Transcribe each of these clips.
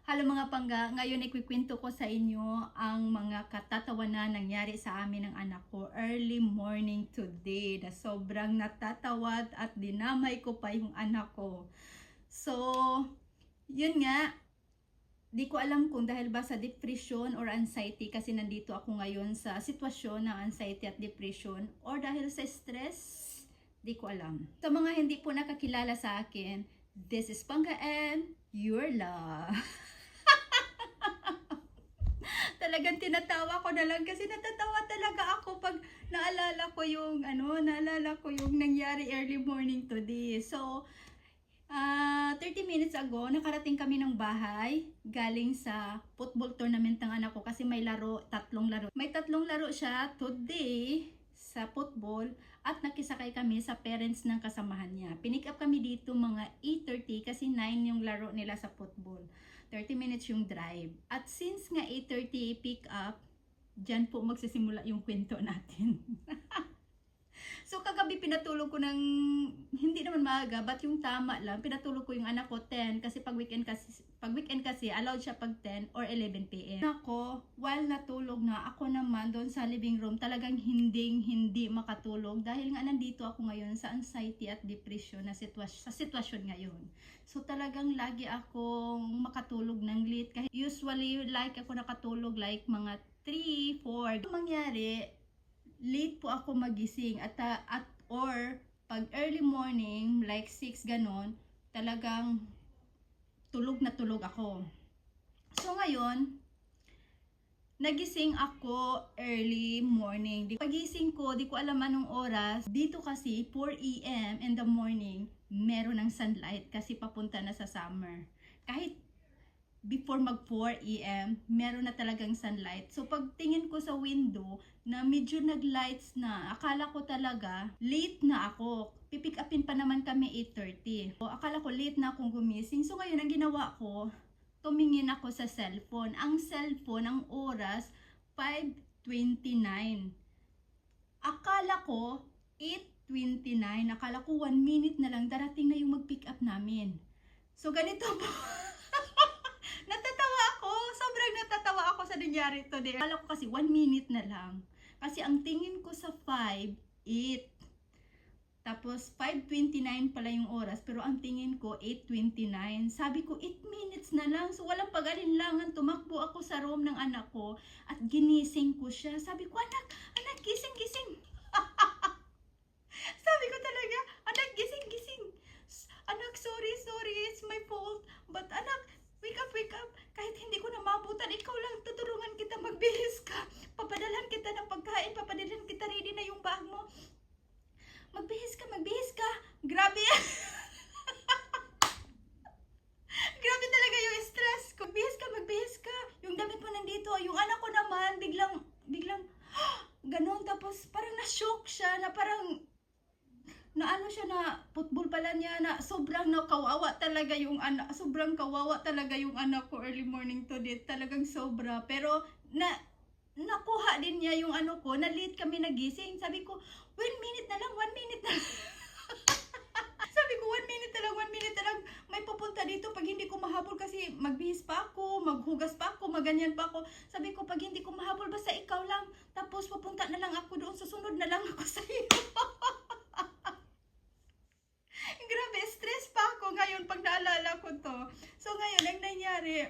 Hello mga pangga, ngayon ikwikwento ko sa inyo ang mga katatawanan nangyari sa amin ng anak ko early morning today na sobrang natatawad at dinamay ko pa yung anak ko. So, yun nga, di ko alam kung dahil ba sa depression or anxiety kasi nandito ako ngayon sa sitwasyon ng anxiety at depression or dahil sa stress, di ko alam. Sa mga hindi po nakakilala sa akin, this is Pangga and your love. Talagang tinatawa ko na lang kasi natatawa talaga ako pag naalala ko yung nangyari early morning today. So, 30 minutes ago, nakarating kami ng bahay galing sa football tournament ng anak ko kasi may tatlong laro. May tatlong laro siya today sa football at nakisakay kami sa parents ng kasamahan niya. Pinick up kami dito mga 8:30 kasi 9 yung laro nila sa football. 30 minutes yung drive. At since nga 8:30 pick up, dyan po magsisimula yung kwento natin. So kagabi pinatulog ko ng, hindi naman maaga, but yung tama lang, pinatulog ko yung anak ko 10 kasi pag weekend kasi allowed siya pag 10 or 11 PM. Ako, while natulog na, ako naman doon sa living room talagang hindi makatulog dahil nga nandito ako ngayon sa anxiety at depression na sitwasyon ngayon. So talagang lagi akong makatulog ng late kahit usually like ako nakatulog like mga 3, 4. Ang mangyari, late po ako magising or pag early morning like 6 ganon, talagang tulog na tulog ako. So ngayon, nagising ako early morning. Pagising ko, di ko alam anong oras. Dito kasi 4 AM in the morning, meron ng sunlight kasi papunta na sa summer. Kahit before mag 4 AM, meron na talagang sunlight. So pagtingin ko sa window na medyo naglights na, akala ko talaga late na ako. Pipick upin pa naman kami 8:30. So, akala ko late na akong gumising. So ngayon ang ginawa ko, tumingin ako sa cellphone. Ang cellphone, ang oras 5:29. Akala ko 8:29. Akala ko 1 minute na lang darating na yung mag-pick up namin. So ganito po. Natatawa ako sa nangyari today. Akala ko kasi 1 minute na lang. Kasi ang tingin ko sa 5, 8. Tapos 5:29 pala yung oras. Pero ang tingin ko 8:29. Sabi ko 8 minutes na lang. So walang pag-alinlangan. Tumakbo ako sa room ng anak ko. At ginising ko siya. Sabi ko, anak, gising. Sabi ko talaga, anak, gising. Anak, sorry, it's my fault. But anak, wake up. Kahit hindi ko na mabutan, ikaw lang, tutulungan kita, magbihis ka. Papadalhan kita ng pagkain, papadalhan kita, ready na yung bag mo. Magbihis ka. Grabe yan. Grabe talaga yung stress ko. Magbihis ka. Yung damit mo nandito, yung anak ko naman, biglang, ganon. Tapos parang na-shock siya, na parang, na ano siya na football pala niya na sobrang kawawa talaga yung anak. Sobrang kawawa talaga yung anak ko early morning today. Talagang sobra. Pero nakuha din niya yung ano ko. Na late kami nagising. Sabi ko, 1 minute na lang. Sabi ko, 1 minute na lang. May pupunta dito pag hindi ko mahabol kasi magbihis pa ako, maghugas pa ako, maganyan pa ako. Sabi ko, pag hindi ko mahabol, basta ikaw lang. Tapos pupunta na lang ako doon. Susunod na lang ako sa iyo. Grabe, stress pa ako ngayon pag naalala ko to. So ngayon, ang nangyari,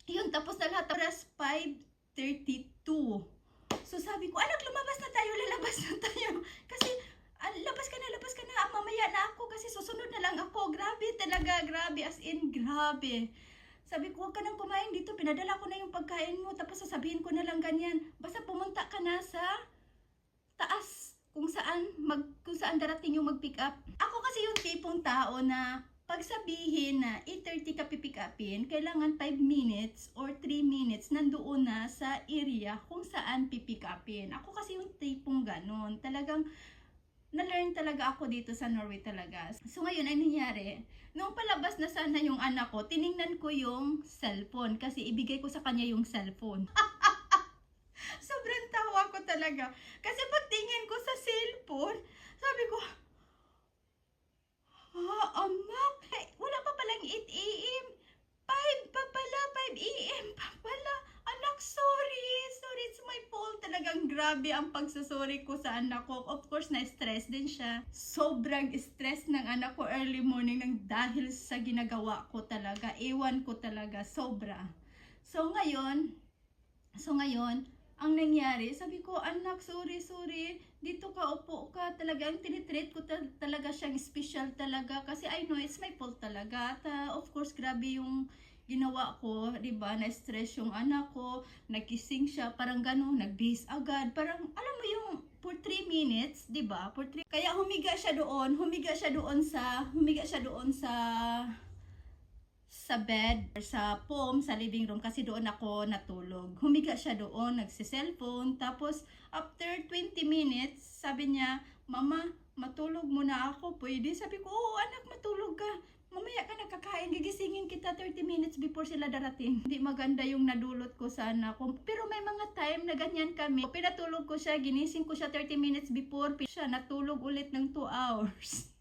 yun, tapos na lahat, oras 5:32. So sabi ko, anak, lalabas na tayo. Kasi, labas ka na, mamaya na ako kasi susunod na lang ako. Grabe talaga, grabe, as in, grabe. Sabi ko, huwag ka nang kumain dito, pinadala ko na yung pagkain mo, tapos sasabihin ko na lang ganyan. Basta pumunta ka na sa taas, kung saan darating yung mag-pick up. Ako kasi yung tipong tao na pag sabihin na 8:30 ka pipick upin, kailangan 5 minutes or 3 minutes nandoon na sa area kung saan pipick upin. Ako kasi yung tipong ganon. Talagang na-learn talaga ako dito sa Norway talaga. So ngayon, ano nangyari? Nung palabas na sana yung anak ko, tiningnan ko yung cellphone kasi ibigay ko sa kanya yung cellphone. Sobrang tawa ko talaga. Kasi pagtingin ko sa cellphone, sabi ko, anak, wala pa palang 8 AM. 5 pa pala, grabe ang pagsusuri ko sa anak ko. Of course, na-stress din siya. Sobrang stress ng anak ko early morning nang dahil sa ginagawa ko talaga. Ewan ko talaga, sobra. So ngayon, ang nangyari, sabi ko, anak, sorry, dito ka, upo ka, talagang tinitreat ko talaga siyang special talaga, kasi I know it's my fault talaga, at of course, grabe yung ginawa ko, di ba, na-stress yung anak ko, nagising siya, parang gano'n, nagbihis agad, parang, alam mo yung, for 3 minutes, di ba, kaya humiga siya doon sa bed or sa sa living room kasi doon ako natulog. Humiga siya doon, nagsi-cellphone. Tapos, after 20 minutes, sabi niya, Mama, matulog muna ako. Pwede? Sabi ko, oo anak, matulog ka. Mamaya ka nakakain, gigisingin kita 30 minutes before sila darating. Hindi maganda yung nadulot ko sa anak ko. Pero may mga time na ganyan kami. Pinatulog ko siya, ginising ko siya 30 minutes before. Siya natulog ulit ng 2 hours.